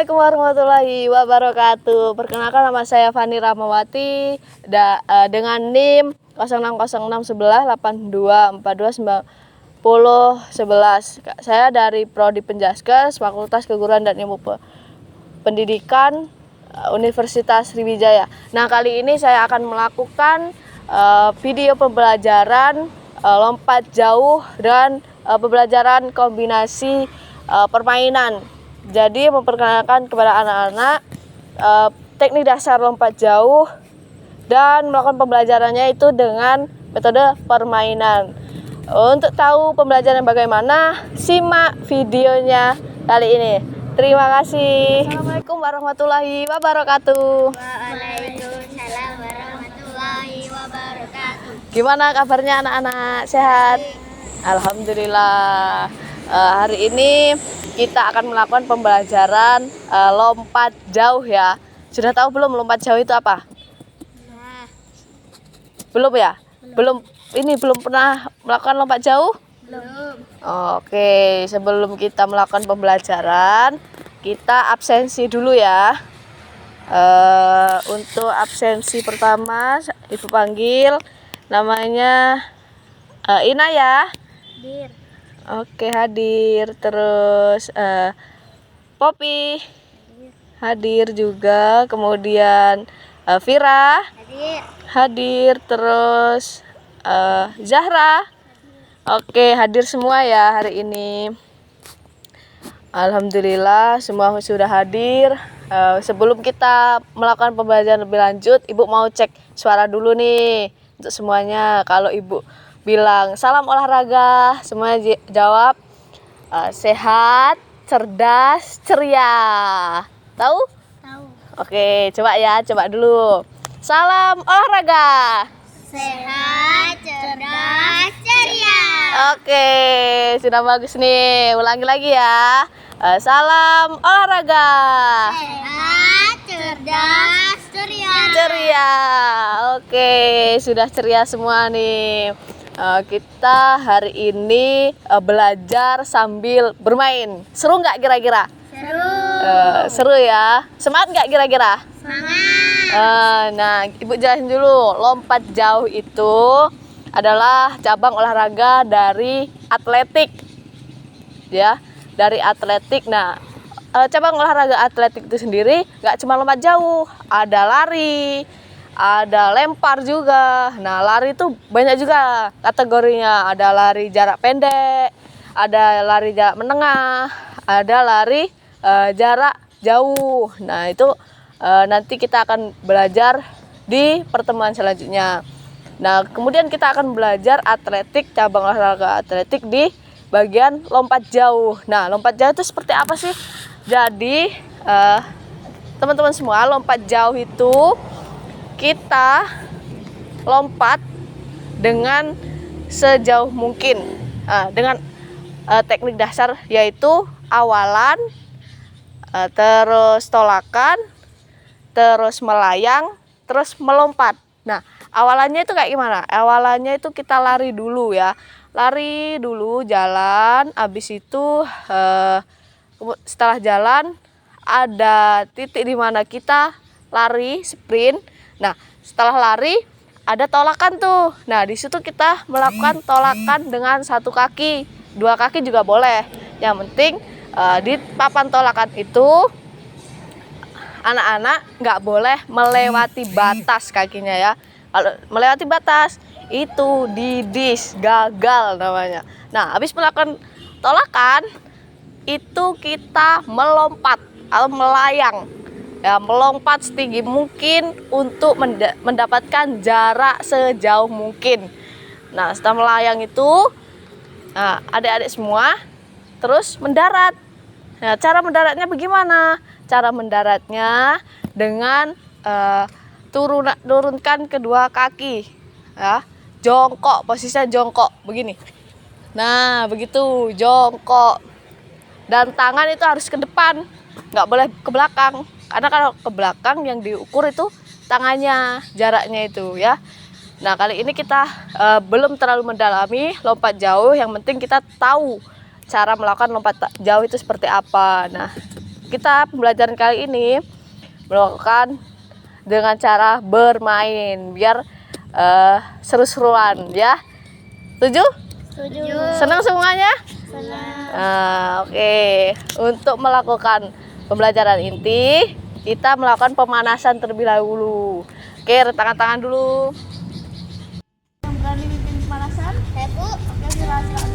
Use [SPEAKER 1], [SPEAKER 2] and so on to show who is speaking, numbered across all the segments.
[SPEAKER 1] Assalamualaikum warahmatullahi wabarakatuh. Perkenalkan, nama saya Fani Rahmawati dengan NIM 06061182429011. Saya dari Prodi Penjaskes, Fakultas Keguruan dan Ilmu Pendidikan Universitas Sriwijaya. Nah, kali ini saya akan melakukan video pembelajaran lompat jauh dan pembelajaran kombinasi permainan. Jadi memperkenalkan kepada anak-anak teknik dasar lompat jauh dan melakukan pembelajarannya itu dengan metode permainan. Untuk tahu pembelajaran bagaimana, simak videonya kali ini. Terima kasih. Assalamualaikum warahmatullahi wabarakatuh.
[SPEAKER 2] Waalaikumsalam warahmatullahi wabarakatuh.
[SPEAKER 1] Gimana kabarnya anak-anak? Sehat? Alhamdulillah. Hari ini kita akan melakukan pembelajaran lompat jauh ya. Sudah tahu belum lompat jauh itu apa? Belum ya? Belum. Ini belum pernah melakukan lompat jauh?
[SPEAKER 2] Belum.
[SPEAKER 1] Oke, sebelum kita melakukan pembelajaran, kita absensi dulu ya. Untuk absensi pertama, Ibu panggil namanya Ina ya.
[SPEAKER 2] Hadir.
[SPEAKER 1] Oke, hadir. Terus Poppy hadir juga. Kemudian Vira
[SPEAKER 2] Hadir.
[SPEAKER 1] hadir. Terus Zahra. Oke, hadir semua ya hari ini. Alhamdulillah semua sudah hadir. Sebelum kita melakukan pembelajaran lebih lanjut, Ibu mau cek suara dulu nih untuk semuanya. Kalau Ibu bilang salam olahraga, semuanya jawab sehat, cerdas, ceria. Tahu?
[SPEAKER 2] Tahu.
[SPEAKER 1] Oke, coba dulu. Salam olahraga.
[SPEAKER 2] Sehat, cerdas, ceria.
[SPEAKER 1] Oke, sudah bagus nih. Ulangi lagi ya. Salam olahraga.
[SPEAKER 2] Sehat, cerdas, ceria.
[SPEAKER 1] Ceria. Oke, sudah ceria semua nih. Kita hari ini belajar sambil bermain. Seru nggak kira-kira?
[SPEAKER 2] Seru.
[SPEAKER 1] Seru ya. Semangat nggak kira-kira?
[SPEAKER 2] Semangat.
[SPEAKER 1] Nah, Ibu jelasin dulu. Lompat jauh itu adalah cabang olahraga dari atletik. Ya, dari atletik. Nah, cabang olahraga atletik itu sendiri nggak cuma lompat jauh, ada lari, ada lempar juga. Nah, lari itu banyak juga kategorinya. Ada lari jarak pendek, ada lari jarak menengah, ada lari jarak jauh. Nah, itu nanti kita akan belajar di pertemuan selanjutnya. Nah, kemudian kita akan belajar atletik, cabang olahraga atletik di bagian lompat jauh. Nah, lompat jauh itu seperti apa sih? Jadi, teman-teman semua, lompat jauh itu kita lompat dengan sejauh mungkin dengan teknik dasar yaitu awalan, terus tolakan, terus melayang, terus melompat. Nah, awalannya itu kayak gimana? Awalannya itu kita lari dulu ya. Lari dulu, jalan, habis itu setelah jalan ada titik di mana kita lari, sprint. Nah, setelah lari ada tolakan tuh. Nah, di situ kita melakukan tolakan dengan satu kaki, dua kaki juga boleh. Yang penting di papan tolakan itu anak-anak nggak boleh melewati batas kakinya ya. Kalau melewati batas itu didis, gagal namanya. Nah, habis melakukan tolakan itu kita melompat atau melayang. Ya, melompat setinggi mungkin untuk mendapatkan jarak sejauh mungkin. Nah, setelah melayang itu, adik-adik semua terus mendarat. Nah, cara mendaratnya bagaimana? Cara mendaratnya dengan turunkan kedua kaki, ya, jongkok, posisinya jongkok begini. Nah, begitu jongkok. Dan tangan itu harus ke depan, nggak boleh ke belakang. Karena kalau ke belakang yang diukur itu tangannya, jaraknya itu ya. Nah, kali ini kita belum terlalu mendalami lompat jauh. Yang penting kita tahu cara melakukan lompat jauh itu seperti apa. Nah, kita pembelajaran kali ini melakukan dengan cara bermain biar seru-seruan ya. Setuju?
[SPEAKER 2] Setuju.
[SPEAKER 1] Senang semuanya?
[SPEAKER 2] Senang.
[SPEAKER 1] Oke. Untuk melakukan pembelajaran inti, kita melakukan pemanasan terlebih dahulu. Oke, tangan-tangan dulu. Yang berani mimpin pemanasan?
[SPEAKER 2] Saya Bu.
[SPEAKER 1] Oke, silakan.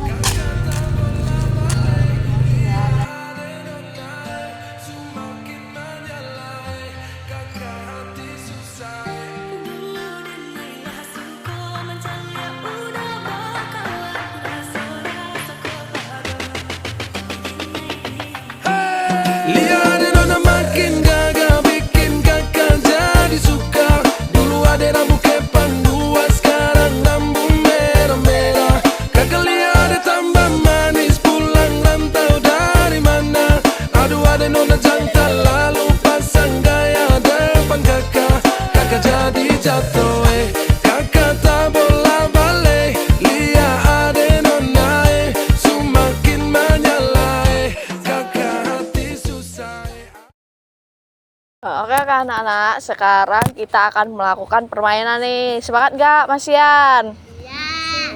[SPEAKER 3] Lihat nona makin gagah bikin kakak jadi suka. Dulu ada rambut kepang dua, sekarang rambut merah-merah. Kakak lihat tambah manis, pulang rantau dari mana? Aduh ada nona jantan lalu pasang gaya depan kakak. Kakak jadi jatuh kakak tak bola balik. Lihat ada nona semakin menyala kakak hati susah.
[SPEAKER 1] Oke kan anak-anak, sekarang kita akan melakukan permainan nih. Semangat nggak Mas Ian?
[SPEAKER 2] Ya.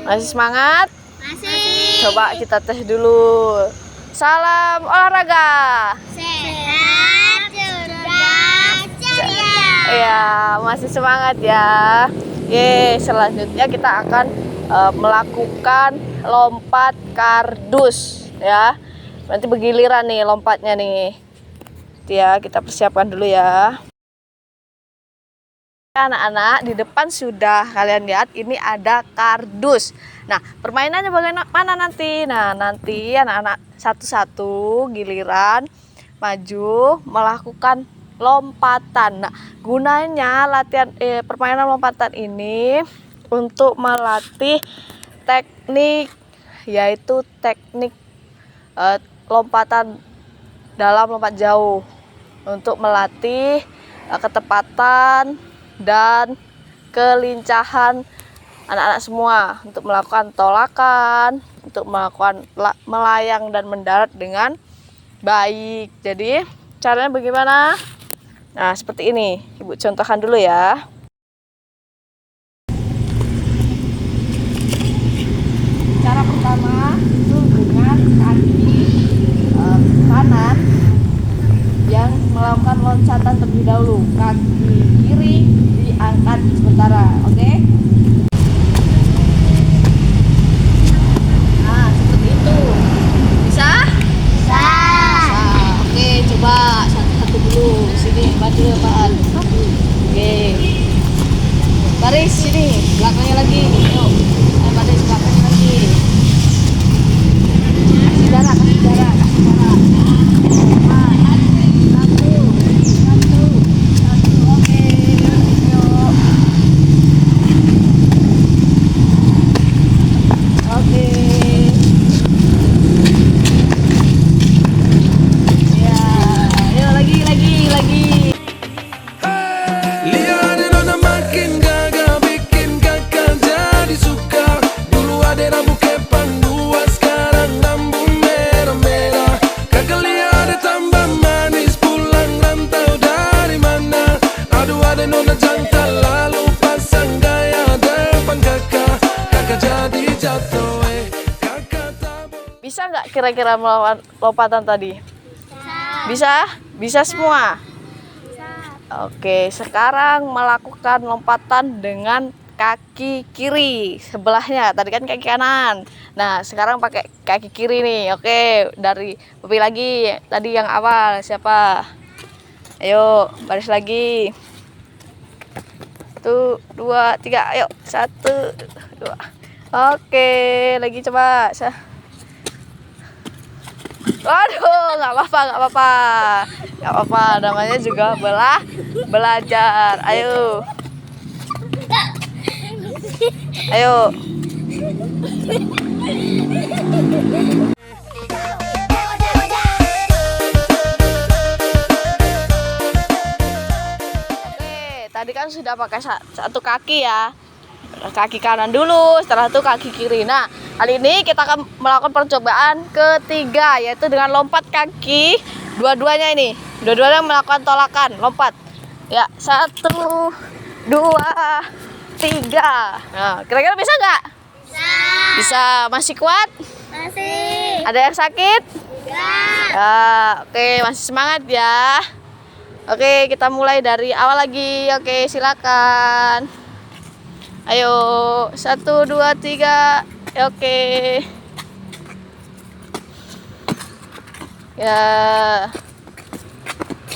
[SPEAKER 1] Masih semangat?
[SPEAKER 2] Masih.
[SPEAKER 1] Coba kita tes dulu. Salam olahraga.
[SPEAKER 2] Sehat, cerdas, ceria.
[SPEAKER 1] Iya, masih semangat ya. Oke, selanjutnya kita akan melakukan lompat kardus ya. Nanti bergiliran nih lompatnya nih. Ya, kita persiapkan dulu ya. Anak-anak, di depan sudah kalian lihat ini ada kardus. Nah, permainannya bagaimana nanti? Nah, nanti anak-anak satu-satu giliran maju melakukan lompatan. Nah, gunanya latihan permainan lompatan ini untuk melatih teknik, yaitu teknik lompatan dalam lompat jauh, untuk melatih ketepatan dan kelincahan anak-anak semua untuk melakukan tolakan, untuk melakukan melayang dan mendarat dengan baik. Jadi caranya bagaimana? Nah, seperti ini. Ibu contohkan dulu ya. Cara pertama itu dengan kaki kanan yang melakukan loncatan terlebih dahulu. Kaki kiri diangkat sementara, oke? Nah, seperti itu. Bisa?
[SPEAKER 2] Bisa.
[SPEAKER 1] Nah, oke, coba satu-satu dulu. Sini, bantu ya, Pak. Oke. Baris sini, belakangnya lagi. Yuk. Baris belakangnya lagi. Kasih jarak, kasih jarak, kasih jarak. Satu, oke. Yuk. Oke. Ya, ayo lagi.
[SPEAKER 3] Lihat nona makin gagah bikin kakak jadi suka. Dulu ada rambut kepang dua, sekarang rambut merah-merah. Kakak lihat tambah manis, pulang rantau dari mana? Aduh ada nona jantan lalu pasang gaya depan kakak. Kakak jadi jatuh kakak tak boleh.
[SPEAKER 1] Bisa nggak kira-kira melawan lompatan tadi? Bisa? Bisa semua? Oke, sekarang melakukan lompatan dengan kaki kiri sebelahnya. Tadi kan kaki kanan. Nah, sekarang pakai kaki kiri nih. Oke, dari Popi lagi. Tadi yang awal siapa? Ayo, baris lagi. 1, 2, 3. Ayo, 1, 2. Oke, lagi coba. Waduh, nggak apa-apa, namanya juga belajar. Ayo. Oke, tadi kan sudah pakai satu kaki ya. Kaki kanan dulu, setelah itu kaki kiri. Nah, kali ini kita akan melakukan percobaan ketiga, yaitu dengan lompat kaki Dua-duanya ini, dua-duanya melakukan tolakan, lompat. Ya, 1, 2, 3. Nah, kira-kira bisa nggak?
[SPEAKER 2] Bisa.
[SPEAKER 1] Bisa. Masih kuat?
[SPEAKER 2] Masih.
[SPEAKER 1] Ada yang sakit?
[SPEAKER 2] Enggak.
[SPEAKER 1] Ya, oke, masih semangat ya. Oke, kita mulai dari awal lagi. Oke, silakan. Ayo, 1, 2, 3. Oke. Ya.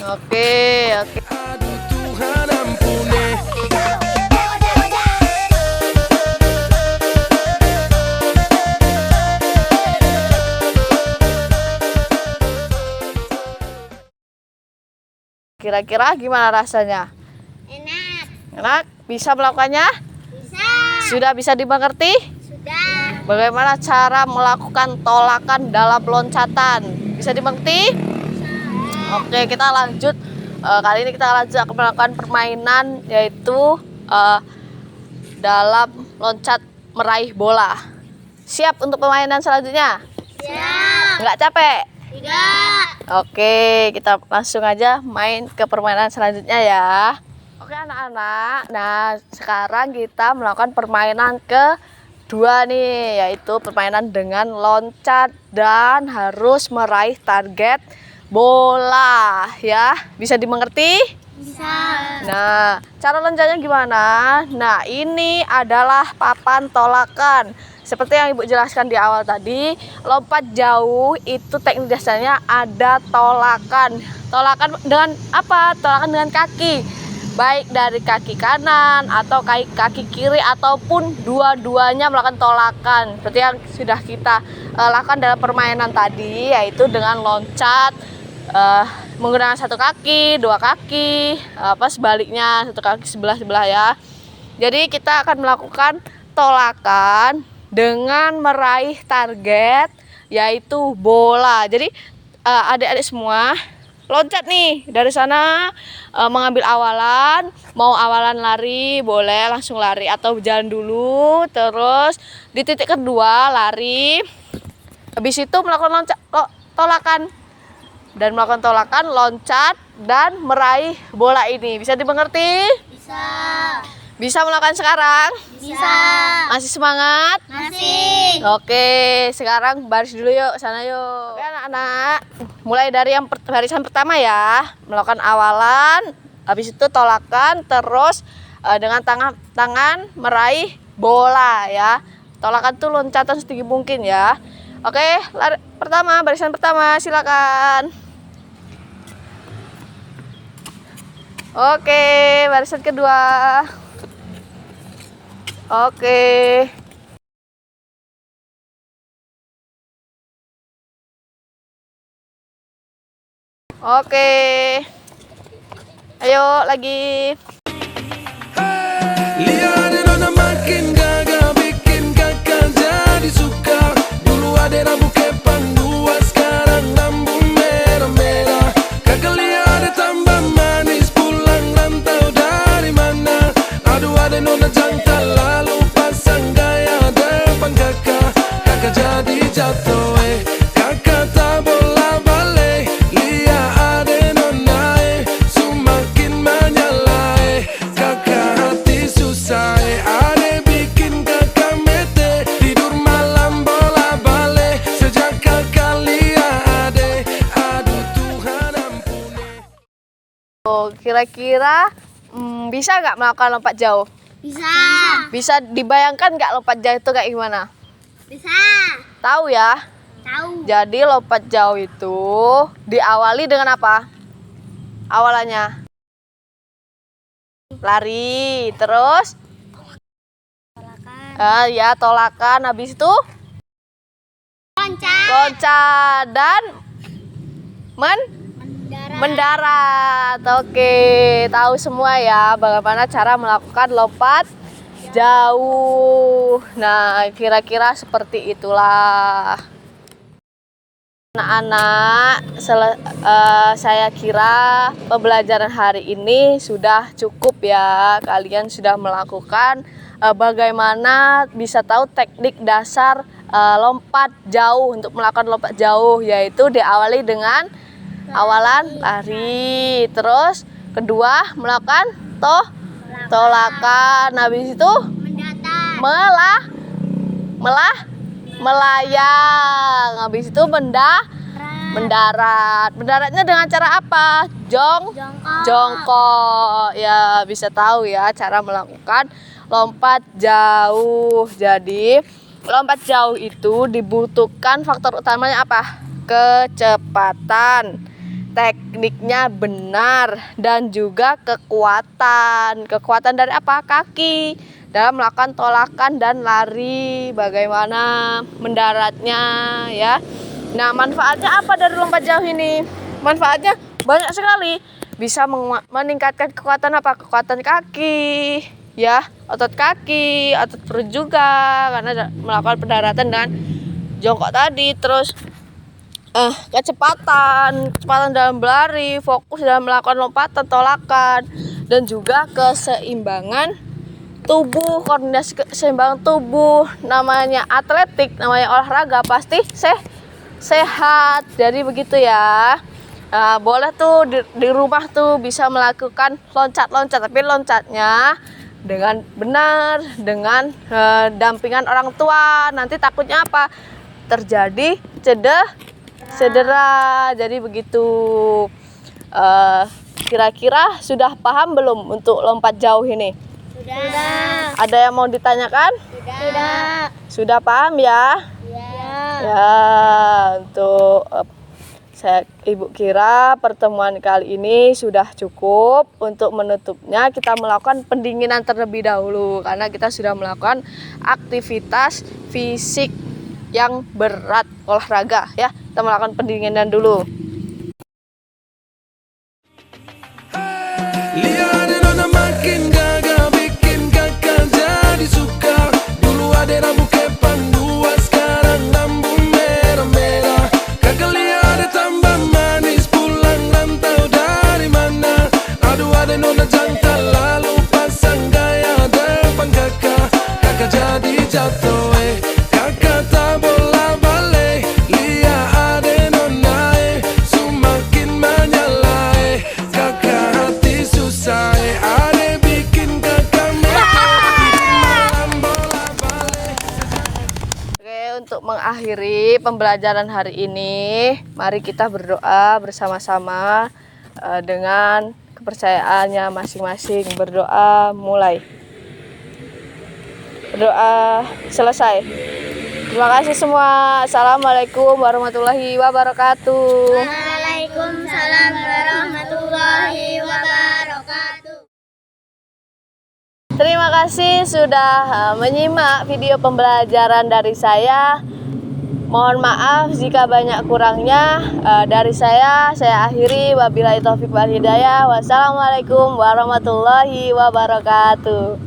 [SPEAKER 1] Oke, oke.
[SPEAKER 3] Aduh Tuhan ampuni.
[SPEAKER 1] Kira-kira gimana rasanya?
[SPEAKER 2] Enak.
[SPEAKER 1] Enak? Bisa melakukannya?
[SPEAKER 2] Bisa.
[SPEAKER 1] Sudah bisa dimengerti?
[SPEAKER 2] Sudah.
[SPEAKER 1] Bagaimana cara melakukan tolakan dalam loncatan? Bisa dimengerti? Oke, kita lanjut. Kali ini kita lanjut akan melakukan permainan yaitu dalam loncat meraih bola. Siap untuk permainan selanjutnya?
[SPEAKER 2] Siap.
[SPEAKER 1] Nggak capek?
[SPEAKER 2] Tidak.
[SPEAKER 1] Oke, kita langsung aja main ke permainan selanjutnya ya. Oke anak-anak, nah sekarang kita melakukan permainan kedua nih, yaitu permainan dengan loncat dan harus meraih target bola ya. Bisa dimengerti?
[SPEAKER 2] Bisa.
[SPEAKER 1] Nah, cara loncatnya gimana? Nah, ini adalah papan tolakan. Seperti yang Ibu jelaskan di awal tadi, lompat jauh itu teknik dasarnya ada tolakan. Tolakan dengan apa? Tolakan dengan kaki. Baik dari kaki kanan atau kaki kiri ataupun dua-duanya melakukan tolakan. Seperti yang sudah kita lakukan dalam permainan tadi, yaitu dengan loncat menggunakan satu kaki, dua kaki, sebaliknya satu kaki sebelah ya. Jadi kita akan melakukan tolakan dengan meraih target yaitu bola. Jadi adik-adik semua loncat nih dari sana, mengambil awalan, mau awalan lari boleh langsung lari atau jalan dulu, terus di titik kedua lari, habis itu melakukan tolakan dan melakukan tolakan, loncat dan meraih bola ini. Bisa dimengerti?
[SPEAKER 2] Bisa.
[SPEAKER 1] Bisa melakukan sekarang?
[SPEAKER 2] Bisa.
[SPEAKER 1] Masih semangat?
[SPEAKER 2] Masih.
[SPEAKER 1] Oke, sekarang baris dulu yuk, sana yuk. Oke anak-anak, mulai dari yang barisan pertama ya. Melakukan awalan, habis itu tolakan, terus dengan tangan meraih bola ya. Tolakan tuh loncatan setinggi mungkin ya. Oke, barisan pertama silakan. Oke, barisan kedua. Oke. Oke. Ayo lagi.
[SPEAKER 3] Lihat nona makin gagah, bikin kakak jadi suka. Dulu ada rambut kepang dua, sekarang rambut merah-merah. Kakak lihat tambah manis, pulang rantau dari mana? Aduh ada nona jantan, lalu pasang gaya depan kakak. Kakak jadi jatuh, kakak tak bola balik. Lihat ada nona, semakin menyala, kakak hati susah, ada bikin kakak mete. Tidur malam bola balik, sejak kakak lihat ade. Aduh Tuhan ampuni.
[SPEAKER 1] Kira-kira bisa nggak melakukan lompat jauh?
[SPEAKER 2] Bisa.
[SPEAKER 1] Bisa dibayangkan nggak lompat jauh itu kayak gimana?
[SPEAKER 2] Bisa.
[SPEAKER 1] Tahu ya?
[SPEAKER 2] Tahu.
[SPEAKER 1] Jadi lompat jauh itu diawali dengan apa? Awalannya lari, terus ya tolakan, habis itu
[SPEAKER 2] Loncat.
[SPEAKER 1] loncat dan mendarat. Oke, tahu semua ya bagaimana cara melakukan lompat jauh. Nah, kira-kira seperti itulah. Anak-anak, saya kira pembelajaran hari ini sudah cukup ya. Kalian sudah melakukan bagaimana bisa tahu teknik dasar lompat jauh. Untuk melakukan lompat jauh, yaitu diawali dengan Awalan lari. Terus kedua melakukan tolakan. Habis itu
[SPEAKER 2] Mendatar.
[SPEAKER 1] melayang. Habis itu mendarat. Mendaratnya dengan cara apa? Jongkok. Ya, bisa tahu ya cara melakukan lompat jauh. Jadi, lompat jauh itu dibutuhkan faktor utamanya apa? Kecepatan, tekniknya benar, dan juga kekuatan. Kekuatan dari apa? Kaki dalam melakukan tolakan dan lari. Bagaimana mendaratnya ya. Nah, manfaatnya apa dari lompat jauh ini? Manfaatnya banyak sekali. Bisa meningkatkan kekuatan apa? Kekuatan kaki, ya, otot kaki, otot perut juga, karena melakukan pendaratan dengan jongkok tadi. Terus kecepatan dalam berlari, fokus dalam melakukan lompatan, tolakan, dan juga keseimbangan tubuh, koordinasi keseimbangan tubuh. Namanya atletik, namanya olahraga, pasti sehat. Jadi begitu ya. Nah, boleh tuh di rumah tuh bisa melakukan loncat-loncat, tapi loncatnya dengan benar, dengan dampingan orang tua. Nanti takutnya apa? Terjadi cedera. Jadi begitu. Kira-kira sudah paham belum untuk lompat jauh ini?
[SPEAKER 2] Sudah.
[SPEAKER 1] Ada yang mau ditanyakan? Sudah paham ya? Ya, untuk Ibu kira pertemuan kali ini sudah cukup. Untuk menutupnya kita melakukan pendinginan terlebih dahulu, karena kita sudah melakukan aktivitas fisik yang berat, olahraga ya. Kita melakukan pendinginan dulu.
[SPEAKER 3] Lihat nona makin gagah, bikin kakak jadi suka. Dulu ada rambut kepang dua, sekarang rambut merah-merah. Kakak lihat tambah manis, pulang rantau dari mana? Aduh, ada nona jantan lalu pasang gaya depan kakak. Kakak jadi jatuh, kakak tak bola balik. Lihat ada nona, semakin menyala, kakak hati susah, ada bikin kakak malam bola balik.
[SPEAKER 1] Oke, untuk mengakhiri pembelajaran hari ini, mari kita berdoa bersama-sama dengan kepercayaannya masing-masing. Berdoa mulai. Berdoa selesai. Terima kasih semua. Assalamualaikum warahmatullahi wabarakatuh.
[SPEAKER 2] Waalaikumsalam warahmatullahi wabarakatuh.
[SPEAKER 1] Terima kasih sudah menyimak video pembelajaran dari saya. Mohon maaf jika banyak kurangnya. Dari saya akhiri. Wabillahi taufik wal hidayah. Wassalamualaikum warahmatullahi wabarakatuh.